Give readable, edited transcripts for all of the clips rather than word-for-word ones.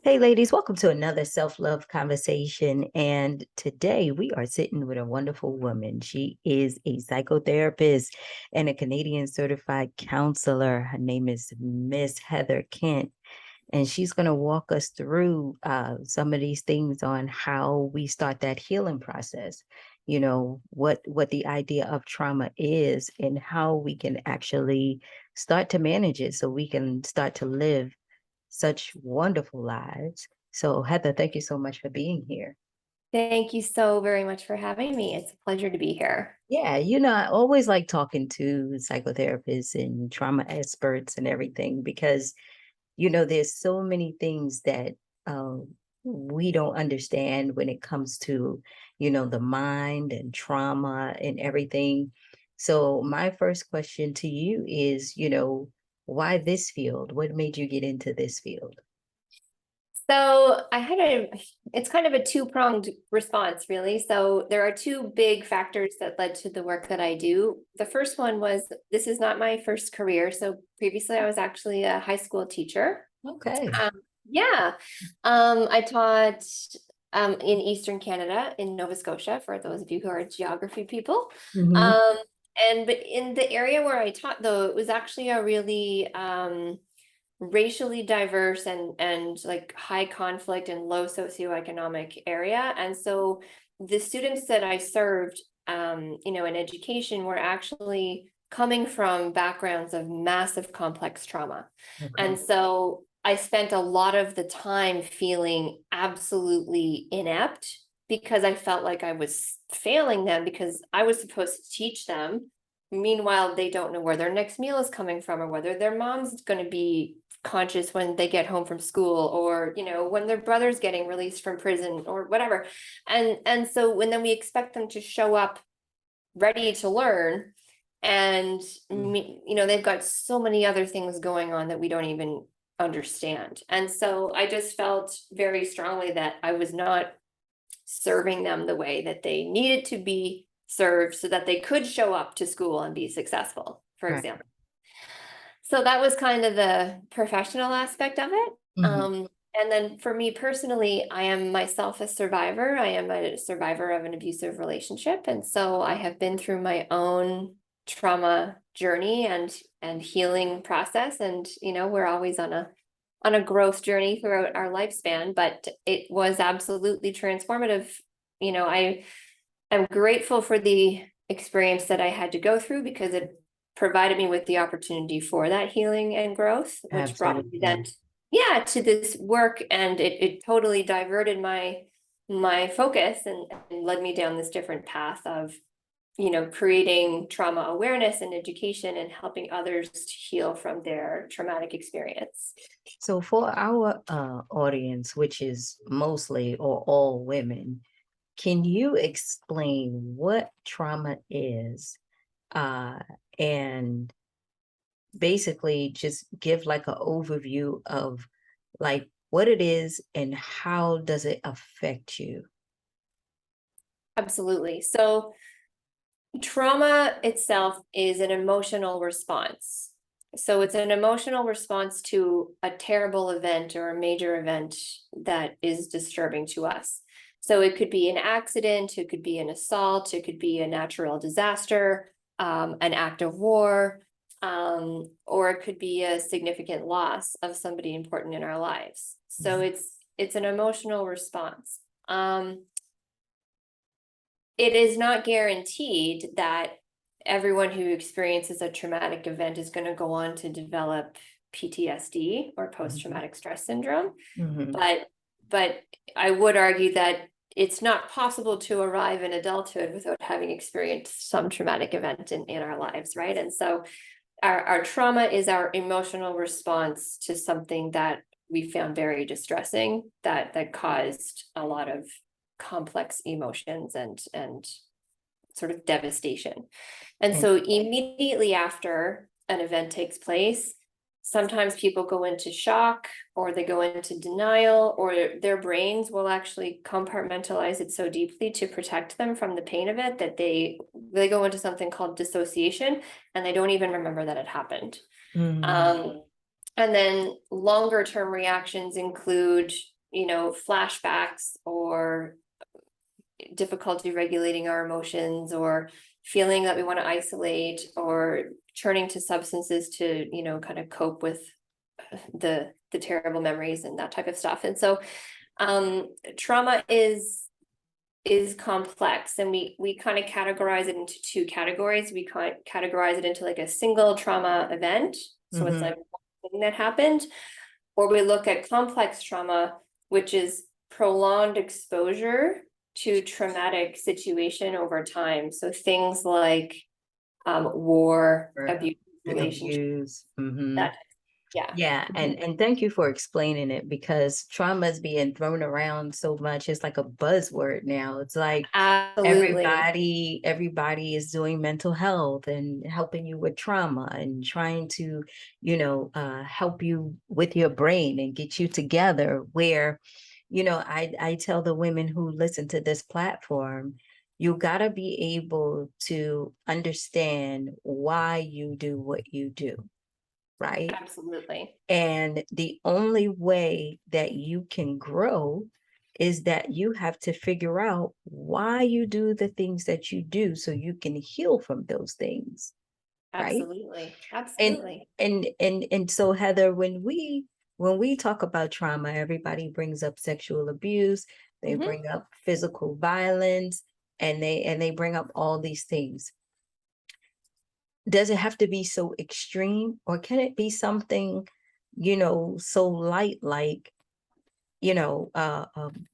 Hey, ladies, welcome to another self love conversation. And today we are sitting with a wonderful woman. She is a psychotherapist and a Canadian certified counselor. Her name is Miss Heather Kent. And she's going to walk us through some of these things on how we start that healing process. What the idea of trauma is and how we can actually start to manage it so we can start to live such wonderful lives. So, Heather, thank you so much for being here. Thank you so very much for having me. It's a pleasure to be here. Yeah, I always like talking to psychotherapists and trauma experts and everything because, there's so many things that we don't understand when it comes to, the mind and trauma and everything. So, my first question to you is, why this field? What made you get into this field? So it's kind of a two-pronged response, really. So there are two big factors that led to the work that I do. The first one was this is not my first career. So previously I was actually a high school teacher. Okay. Um, yeah. I taught in Eastern Canada, in Nova Scotia, for those of you who are geography people. Hmm. Um, but in the area where I taught, though, it was actually a really racially diverse and like high conflict and low socioeconomic area. And so the students that I served, in education were actually coming from backgrounds of massive complex trauma. And Okay. so I spent a lot of the time feeling absolutely inept because I felt like I was failing them because I was supposed to teach them. Meanwhile, they don't know where their next meal is coming from or whether their mom's going to be conscious when they get home from school, or when their brother's getting released from prison or whatever. And so when then we expect them to show up ready to learn, and they've got so many other things going on that we don't even understand. And so I just felt very strongly that I was not serving them the way that they needed to be served so that they could show up to school and be successful, for Right. example. So that was kind of the professional aspect of it. Hmm. And then for me personally, I am myself a survivor. I am a survivor of an abusive relationship. And so I have been through my own trauma journey and healing process. And, we're always on a growth journey throughout our lifespan, but it was absolutely transformative. I am grateful for the experience that I had to go through because it provided me with the opportunity for that healing and growth, which brought me Absolutely. then, yeah, to this work. And it totally diverted my focus and led me down this different path of, creating trauma awareness and education and helping others to heal from their traumatic experience. So for our audience, which is mostly or all women, can you explain what trauma is uh, and basically just give like an overview of like what it is and how does it affect you? Absolutely. So trauma itself is an emotional response. So it's an emotional response to a terrible event or a major event that is disturbing to us. So it could be an accident, it could be an assault, it could be a natural disaster, an act of war, or it could be a significant loss of somebody important in our lives. So Mhm. it's an emotional response. It is not guaranteed that everyone who experiences a traumatic event is going to go on to develop PTSD or Mhm. post-traumatic stress syndrome, Mhm. but I would argue that it's not possible to arrive in adulthood without having experienced some traumatic event in our lives, right? And so our trauma is our emotional response to something that we found very distressing, that caused a lot of complex emotions and sort of devastation. And And so immediately after an event takes place, sometimes people go into shock or they go into denial, or their brains will actually compartmentalize it so deeply to protect them from the pain of it that they go into something called dissociation and they don't even remember that it happened. mhm. Um, And then longer term reactions include, flashbacks or difficulty regulating our emotions, or feeling that we want to isolate, or turning to substances to, kind of cope with the terrible memories and that type of stuff. And so trauma is complex, and we kind of categorize it into two categories. We categorize it into like a single trauma event. So it's like one thing that happened, or we look at complex trauma, which is prolonged exposure to traumatic situation over time. So things like war, Or abuse, relationship, abuse. that, yeah. Yeah, and thank you for explaining it, because trauma is being thrown around so much. It's like a buzzword now. It's like Absolutely. everybody is doing mental health and helping you with trauma and trying to, help you with your brain and get you together. Where, I tell the women who listen to this platform, you got to be able to understand why you do what you do, right? Absolutely. And the only way that you can grow is that you have to figure out why you do the things that you do, so you can heal from those things, right? Absolutely. And Absolutely. and so, Heather, when we talk about trauma, everybody brings up sexual abuse, they Mhm. bring up physical violence, and they bring up all these things. Does it have to be so extreme, or can it be something, so light, like, you know, uh, um,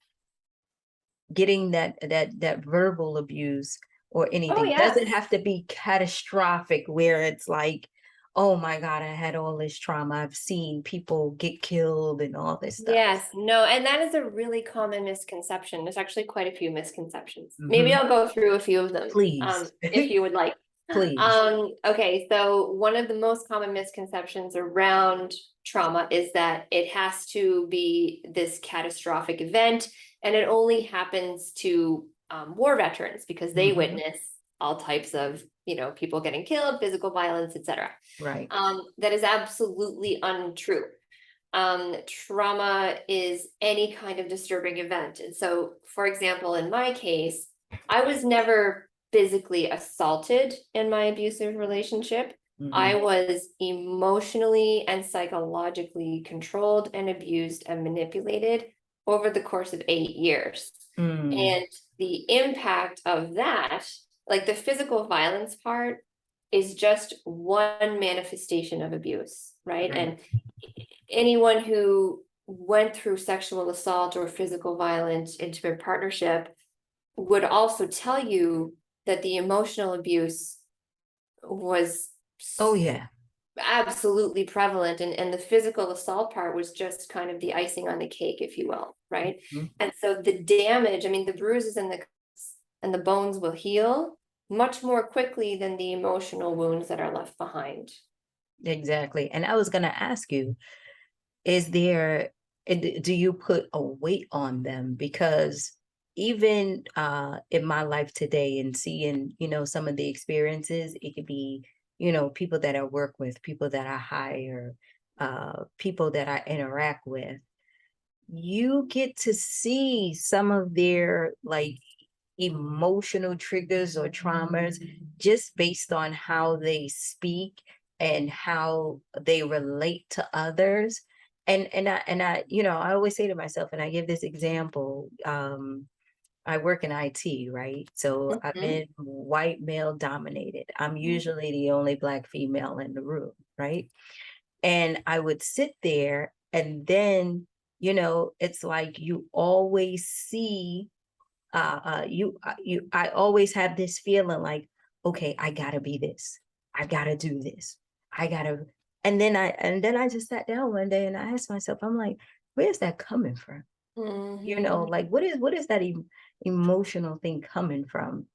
getting that verbal abuse or Oh, anything? Does it yes. have to be catastrophic where it's like, oh my God, I had all this trauma, I've seen people get killed and all this stuff? Yes, no, and that is a really common misconception. There's actually quite a few misconceptions. Maybe Hmm. I'll go through a few of them, Please. if you would like. Please. Okay, so one of the most common misconceptions around trauma is that it has to be this catastrophic event, and it only happens to war veterans because they Hmm. witness all types of, people getting killed, physical violence, etc. Right. That is absolutely untrue. Trauma is any kind of disturbing event. And so, for example, in my case, I was never physically assaulted in my abusive relationship. I Hmm. was emotionally and psychologically controlled and abused and manipulated over the course of 8 years. Mm. And the impact of that, like the physical violence part, is just one manifestation of abuse, right? Right. And anyone who went through sexual assault or physical violence, intimate partnership, would also tell you that the emotional abuse was Oh yeah. absolutely prevalent, and the physical assault part was just kind of the icing on the cake, if you will, right? Mhm. And so the damage, I mean, the bruises and the bones will heal much more quickly than the emotional wounds that are left behind. Exactly. And I was going to ask you, is there, do you put a weight on them? Because even in my life today, and seeing, some of the experiences, it could be, people that I work with, people that I hire, people that I interact with, you get to see some of their, like, emotional triggers or traumas just based on how they speak and how they relate to others. And I, I always say to myself, and I give this example, I work in IT, right? So I'm Mhm. in white male dominated. I'm usually the only Black female in the room, right? And I would sit there, and then, it's like you always see, I always have this feeling like, okay, I gotta be this, I gotta do this, I gotta. And then I just sat down one day and I asked myself, I'm like, where's that coming from? Mhm. Like, what is that emotional thing coming from?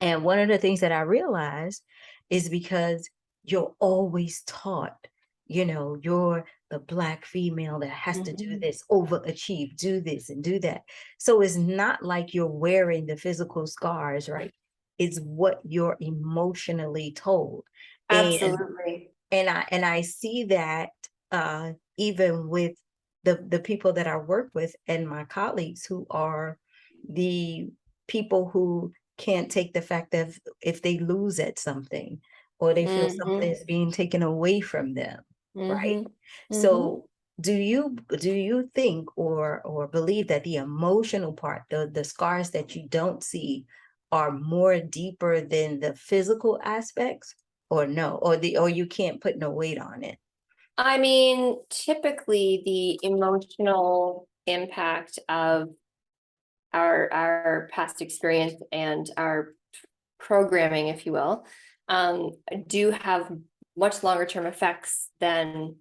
And one of the things that I realized is because you're always taught, you're the Black female that has to do Mhm. this, overachieve, do this and do that. So it's not like you're wearing the physical scars, right? It's what you're emotionally told. And Absolutely. and I see that even with the people that I work with and my colleagues who are the people who can't take the fact that if they lose at something or they feel something Mhm, is being taken away from them, right? mhm, mhm. So do you think or believe that the emotional part, the scars that you don't see are more deeper than the physical aspects, or no, or you can't put no weight on it? I mean, typically the emotional impact of our past experience and our programming, if you will, do have much longer term effects than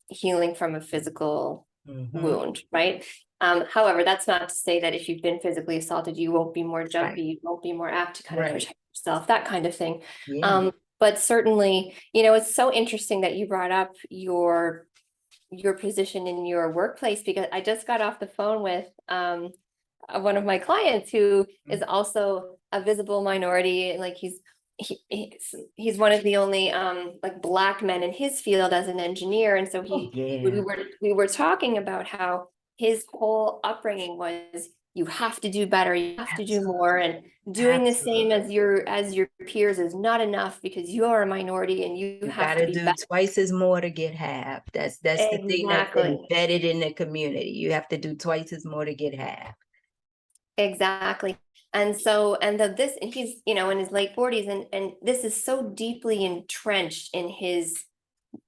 healing from a physical Mhm. wound, right? However, that's not to say that if you've been physically assaulted, you won't be more Right, jumpy, you won't be more apt to kind of right. protect yourself, that kind of thing. Yeah. But certainly, it's so interesting that you brought up your position in your workplace, because I just got off the phone with one of my clients who is Mhm. also a visible minority. Like he's one of the only like Black men in his field as an engineer, and so Oh, he we yeah. were we were talking about how his whole upbringing was, you have to do better, you have to do more, Absolutely. and doing the same Absolutely. as your peers is not enough because you are a minority and you You have to gotta be do better. twice as more to get half. That's the thing that's Exactly. embedded in the community. You have to do twice as more to get half. Exactly. And so, and he's, in his late 40s, and this is so deeply entrenched in his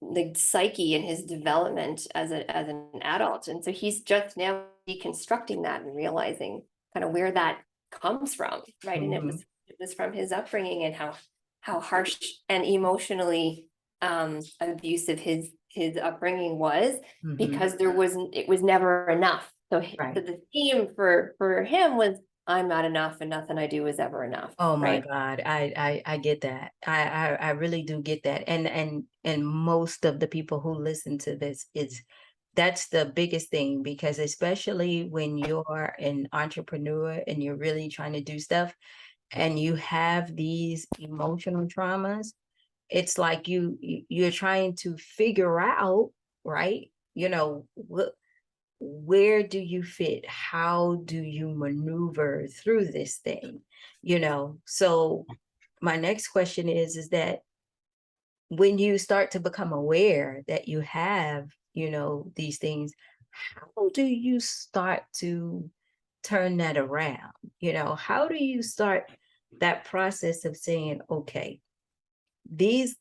the psyche and his development as an adult. And so he's just now deconstructing that and realizing kind of where that comes from, right? And Mhm, it was from his upbringing, and how harsh and emotionally abusive his upbringing was, mhm. because it was never enough. So, so Right. the theme for him was, I'm not enough and nothing I do is ever enough, Oh my right? God. I get that. I really do get that. And most of the people who listen to this is that's the biggest thing, because especially when you're an entrepreneur and you're really trying to do stuff and you have these emotional traumas, it's like you're trying to figure out, right? Where do you fit? How do you maneuver through this thing? So my next question is that when you start to become aware that you have, these things, how do you start to turn that around? How do you start that process of saying, okay, these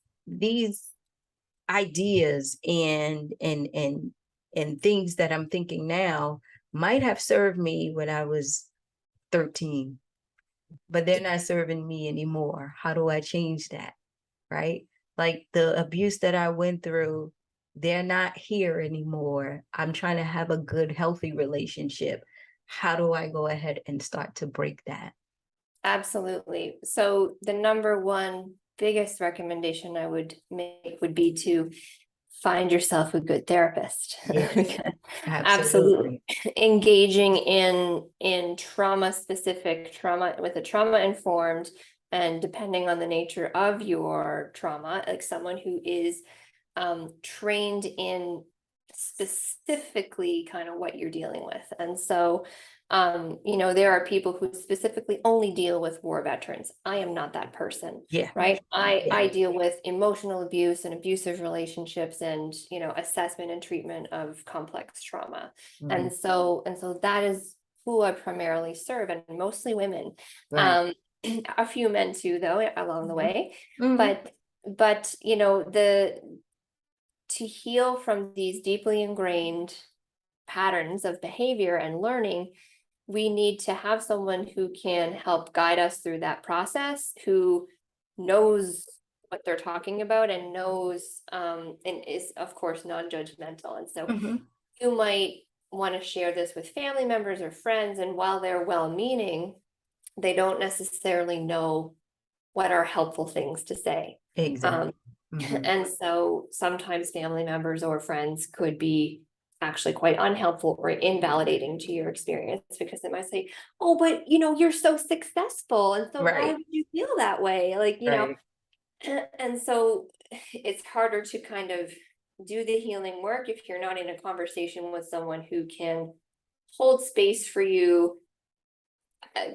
ideas and things that I'm thinking now might have served me when I was 13, but they're not serving me anymore. How do I change that? Right? Like the abuse that I went through, they're not here anymore. I'm trying to have a good, healthy relationship. How do I go ahead and start to break that? Absolutely. So the number one biggest recommendation I would make would be to find yourself a good therapist. Yes, Because absolutely, absolutely. engaging in trauma with a trauma informed, and depending on the nature of your trauma, like someone who is trained in specifically kind of what you're dealing with. And so, there are people who specifically only deal with war veterans. I am not that person, Yeah, right? yeah. I deal with emotional abuse and abusive relationships, and assessment and treatment of complex trauma. Mhm. And so that is who I primarily serve, and mostly women. Right. Um, a few men too, though, along the Mhm. way. Mhm. But the to heal from these deeply ingrained patterns of behavior and learning, we need to have someone who can help guide us through that process, who knows what they're talking about and knows, and is, of course, non-judgmental. And so Mhm. you might want to share this with family members or friends, and while they're well-meaning, they don't necessarily know what are helpful things to say. Exactly. Um, Mhm. and so sometimes family members or friends could be actually quite unhelpful or invalidating to your experience, because they might say, oh, but you're so successful, and so why Right, would you feel that way? Like, right. and so it's harder to kind of do the healing work, if you're not in a conversation with someone who can hold space for you,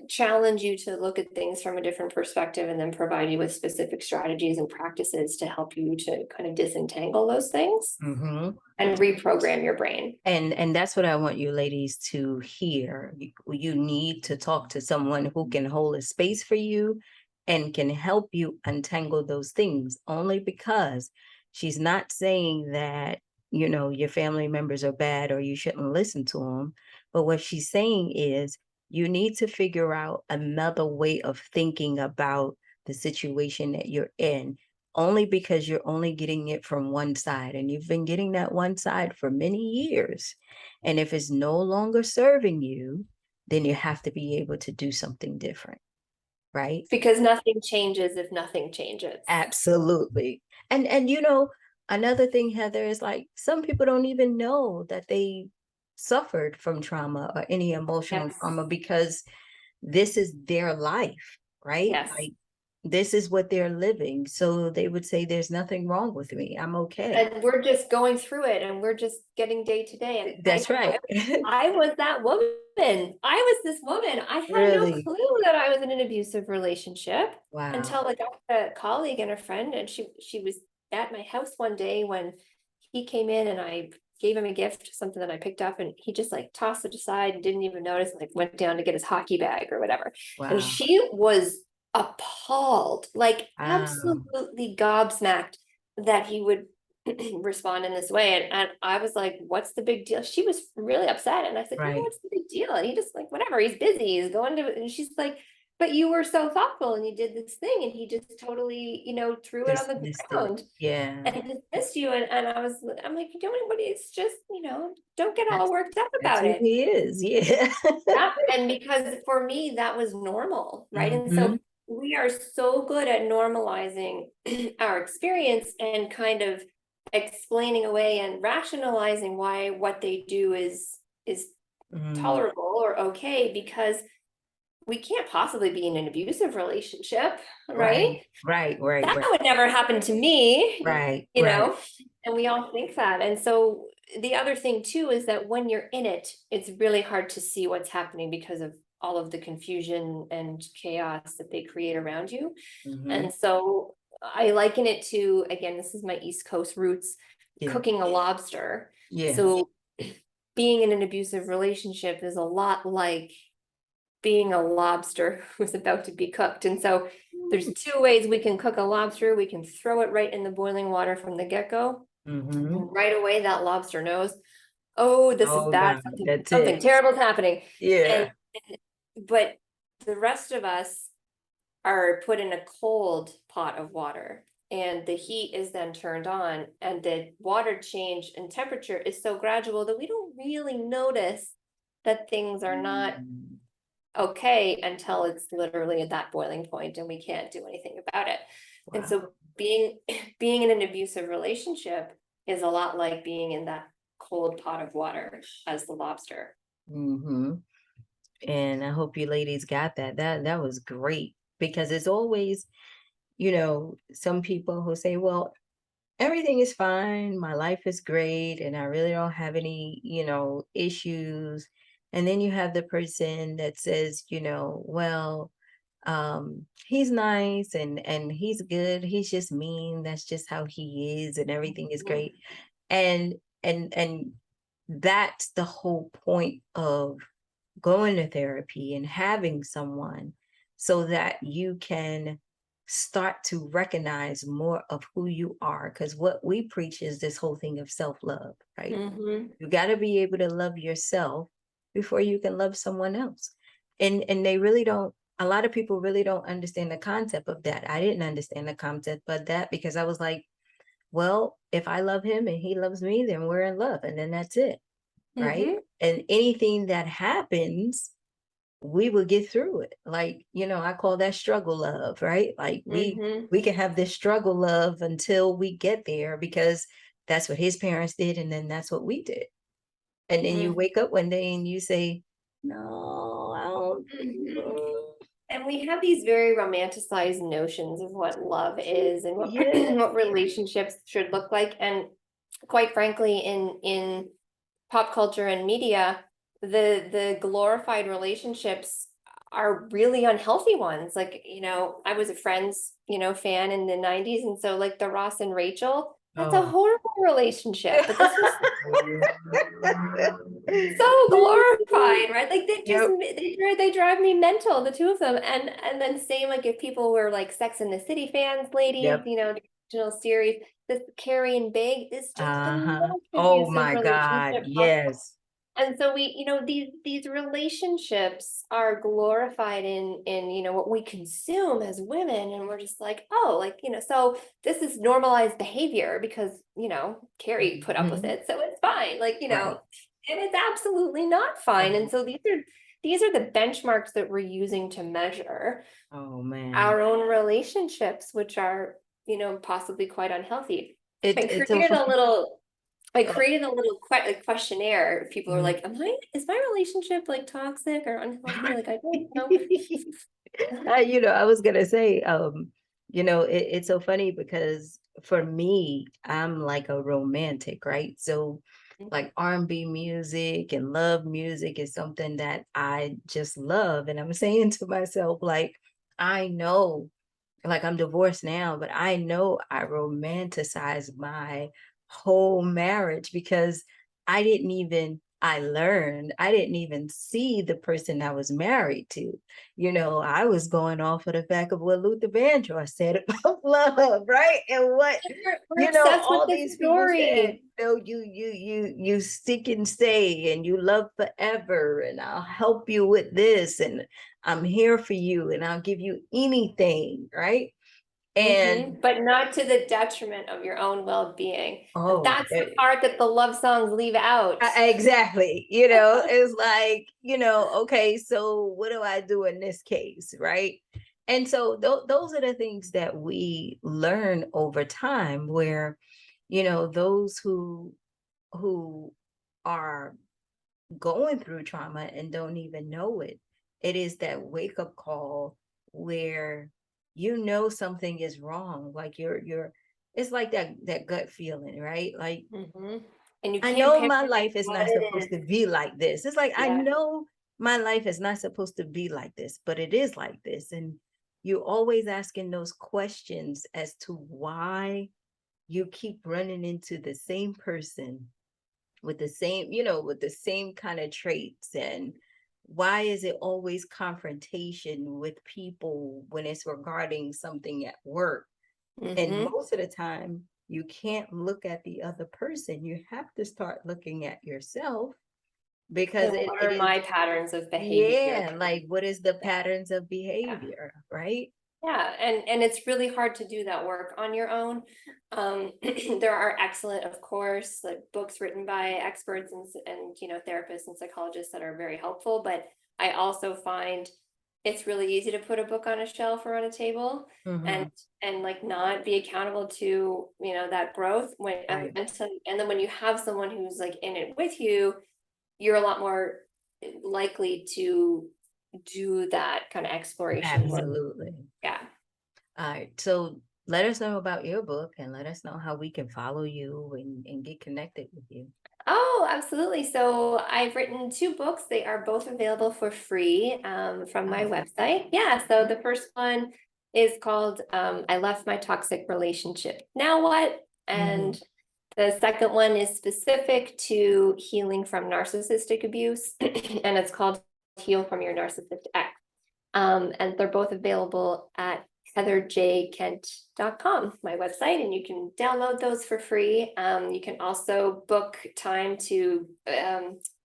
challenge you to look at things from a different perspective, and then provide you with specific strategies and practices to help you to kind of disentangle those things Mm-hmm. and reprogram your brain. And that's what I want you ladies to hear. You need to talk to someone who can hold a space for you and can help you untangle those things, only because she's not saying that, your family members are bad or you shouldn't listen to them. But what she's saying is you need to figure out another way of thinking about the situation that you're in, only because you're only getting it from one side, and you've been getting that one side for many years. And if it's no longer serving you, then you have to be able to do something different, right? Because nothing changes if nothing changes. Absolutely. And another thing, Heather, is like some people don't even know that they suffered from trauma or any emotional Yes. trauma, because this is their life, right? Yes. Like this is what they're living. So they would say, there's nothing wrong with me. I'm okay. And we're just going through it, and we're just getting day to day. And That's right. I was that woman. I was this woman. I had no Really? clue that I was in an abusive relationship Wow. until I got a colleague and a friend, and she was at my house one day when he came in, and I gave him a gift, something that I picked up, and he just like tossed it aside and didn't even notice, and like went down to get his hockey bag or whatever. And Wow. she was appalled, like Wow. absolutely gobsmacked that he would respond in this way. And I was like, what's the big deal? She was really upset. And I said, Right. what's the big deal? And he just like, whatever, he's busy, he's going to, and she's like, but you were so thoughtful and you did this thing. And he just totally, threw it on the Dismissed it. ground Yeah. and dismissed you. And I'm like, you don't anybody, it's just, don't get all worked up That's about who it. he is. Yeah. Yeah, and because for me, that was normal, right? And so we are so good at normalizing our experience and kind of explaining away and rationalizing why what they do is tolerable or okay, because we can't possibly be in an abusive relationship, right? Right. That would never happen to me, Right. and we all think that. And so the other thing too is that when you're in it, it's really hard to see what's happening because of all of the confusion and chaos that they create around you. Mhm. And so I liken it to, again, this is my East Coast roots, Yeah. cooking a lobster. Yeah. So being in an abusive relationship is a lot like being a lobster who's about to be cooked. And so there's two ways we can cook a lobster. We can throw it right in the boiling water from the get-go. Mhm. And right away, that lobster knows, oh, this is Oh, bad. God, Something, that's something it. terrible is happening. Yeah. But the rest of us are put in a cold pot of water, and the heat is then turned on, and the water change in temperature is so gradual that we don't really notice that things are not okay until it's literally at that boiling point and we can't do anything about it. And Wow. so being in an abusive relationship is a lot like being in that cold pot of water as the lobster. Mhm. And I hope you ladies got that. That was great, because it's always, some people who say, well, everything is fine, my life is great, and I really don't have any, issues. And then you have the person that says, well, he's nice and he's good, he's just mean, that's just how he is, and everything is great. And and that's the whole point of going to therapy and having someone, so that you can start to recognize more of who you are. Because what we preach is this whole thing of self-love, right? You got to be able to love yourself before you can love someone else. And they really don't, a lot of people really don't understand the concept of that. I didn't understand the concept of that, because I was like, well, if I love him and he loves me, then we're in love, and then that's it. Right. And anything that happens, we will get through it. Like, I call that struggle love, right? Like we can have this struggle love until we get there, because that's what his parents did, and then that's what we did. And then you wake up one day and you say, no, I don't. And we have these very romanticized notions of what love is and what, Yeah. what relationships should look like. And quite frankly, in pop culture and media, the glorified relationships are really unhealthy ones. Like, I was a Friends, fan in the 90s. And so like the Ross and Rachel, that's a Oh. horrible relationship. But this was so glorified, right? Like Yep. they drive me mental, the two of them. And then same like if people were like Sex and the City fans, ladies, Yep. the original series, this Carrie and Big is just the Uh-huh. most Oh abusive my God. relationship possible. Yes. And so these relationships are glorified in what we consume as women, and we're just like, oh, like, so this is normalized behavior because, Carrie put up with Mhm. it, so it's fine. Like, Right. and it's absolutely not fine. And Oh, so these are the benchmarks that we're using to measure oh man. our own relationships, which are, possibly quite unhealthy. I It's so created a funny. little I Oh, created a little like questionnaire. People are mhm. like, is my relationship like toxic or unhealthy? Like, I don't know. I was gonna say, it's so funny because for me, I'm like a romantic, right? So like R&B music and love music is something that I just love. And I'm saying to myself, like, I know, like I'm divorced now, but I know I romanticized my whole marriage because I didn't even see the person I was married to. I was going off of the fact of what Luther Vandross said about love, right? And what, We're obsessed with all the these people said, story. you stick and stay and you love forever and I'll help you with this and I'm here for you and I'll give you anything, right? And But not to the detriment of your own well-being. And oh, that's the part that the love songs leave out. exactly. It's like, okay, so what do I do in this case, right? And so those are the things that we learn over time where, those who are going through trauma and don't even know it. It is that wake up call where something is wrong. Like it's like that gut feeling, right? Like Mhm. And you I can't know my pinpoint life is what not it supposed to is. be like this. It's like I Yeah. know my life is not supposed to be like this, but it is like this. And you're always asking those questions as to why you keep running into the same person with the same kind of traits, and why is it always confrontation with people when it's regarding something at work? And hmm most of the time you can't look at the other person, you have to start looking at yourself because And it, what it are is my patterns of behavior? yeah, like what is the Yeah. patterns of Yeah. behavior, right? Yeah, and it's really hard to do that work on your own. There are excellent, of course, like books written by experts and therapists and psychologists that are very helpful. But I also find it's really easy to put a book on a shelf or on a table and Hmm. and like not be accountable to that growth when Right. and then when you have someone who's like in it with you, you're a lot more likely to do that kind of exploration work. Absolutely. Yeah. All right. So let us know about your book and let us know how we can follow you and get connected with you. Oh, absolutely. So I've written two books. They are both available for free from my Oh. website. Yeah. So the first one is called I Left My Toxic Relationship. Now What? Hmm. And the second one is specific to healing from narcissistic abuse, and it's called Heal from Your Narcissist Ex. And they're both available at heatherjkent.com, my website, and you can download those for free. You can also book time to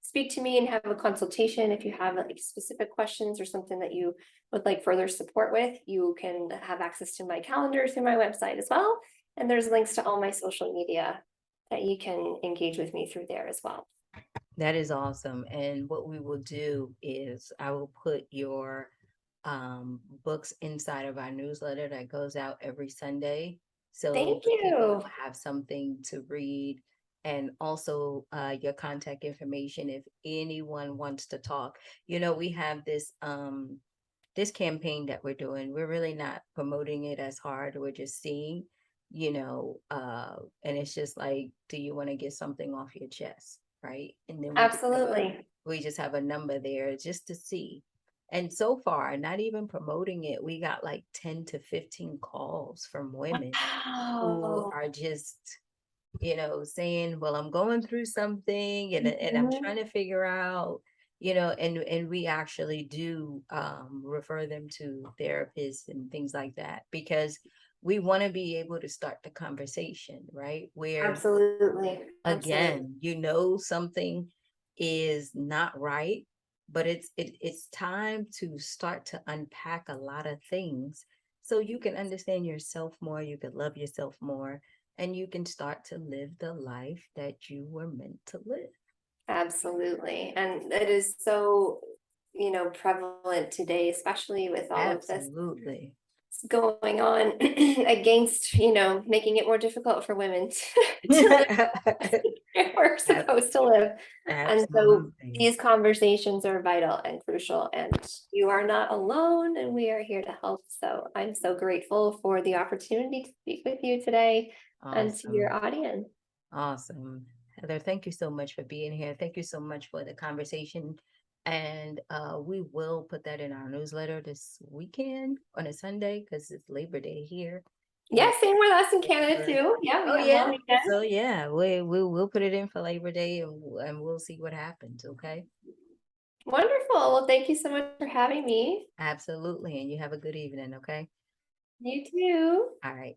speak to me and have a consultation if you have like specific questions or something that you would like further support with. You can have access to my calendar through my website as well. And there's links to all my social media that you can engage with me through there as well. That is awesome. And what we will do is I will put your books inside of our newsletter that goes out every Sunday. So Thank the people you. will have something to read, and also your contact information if anyone wants to talk. We have this campaign that we're doing. We're really not promoting it as hard. We're just seeing and it's just like, do you want to get something off your chest, right? And then Absolutely. we just have a number there just to see. And so far, not even promoting it, we got like 10 to 15 calls from women who Wow. are just, saying, well, I'm going through something, and I'm Mhm. trying to figure out, and we actually do refer them to therapists and things like that, because we want to be able to start the conversation, right? Where Absolutely. Absolutely. again, something is not right, but it's time to start to unpack a lot of things so you can understand yourself more, you can love yourself more, and you can start to live the life that you were meant to live. Absolutely. And it is so, prevalent today, especially with all of this Absolutely. going on against, making it more difficult for women to live where we're Ab- supposed to live. And so Absolutely. these conversations are vital and crucial, and you are not alone, and we are here to help. So I'm so grateful for the opportunity to speak with you today and to your Awesome. audience. Awesome. Heather, thank you so much for being here. Thank you so much for the conversation. And we will put that in our newsletter this weekend on a Sunday because it's Labor Day here. Yeah, And same with us in Canada for, too. Yeah, we oh have a long yeah. weekend. So yeah, we'll put it in for Labor Day, and we'll see what happens. Okay. Wonderful. Well, thank you so much for having me. Absolutely. And you have a good evening. Okay. You too. All right.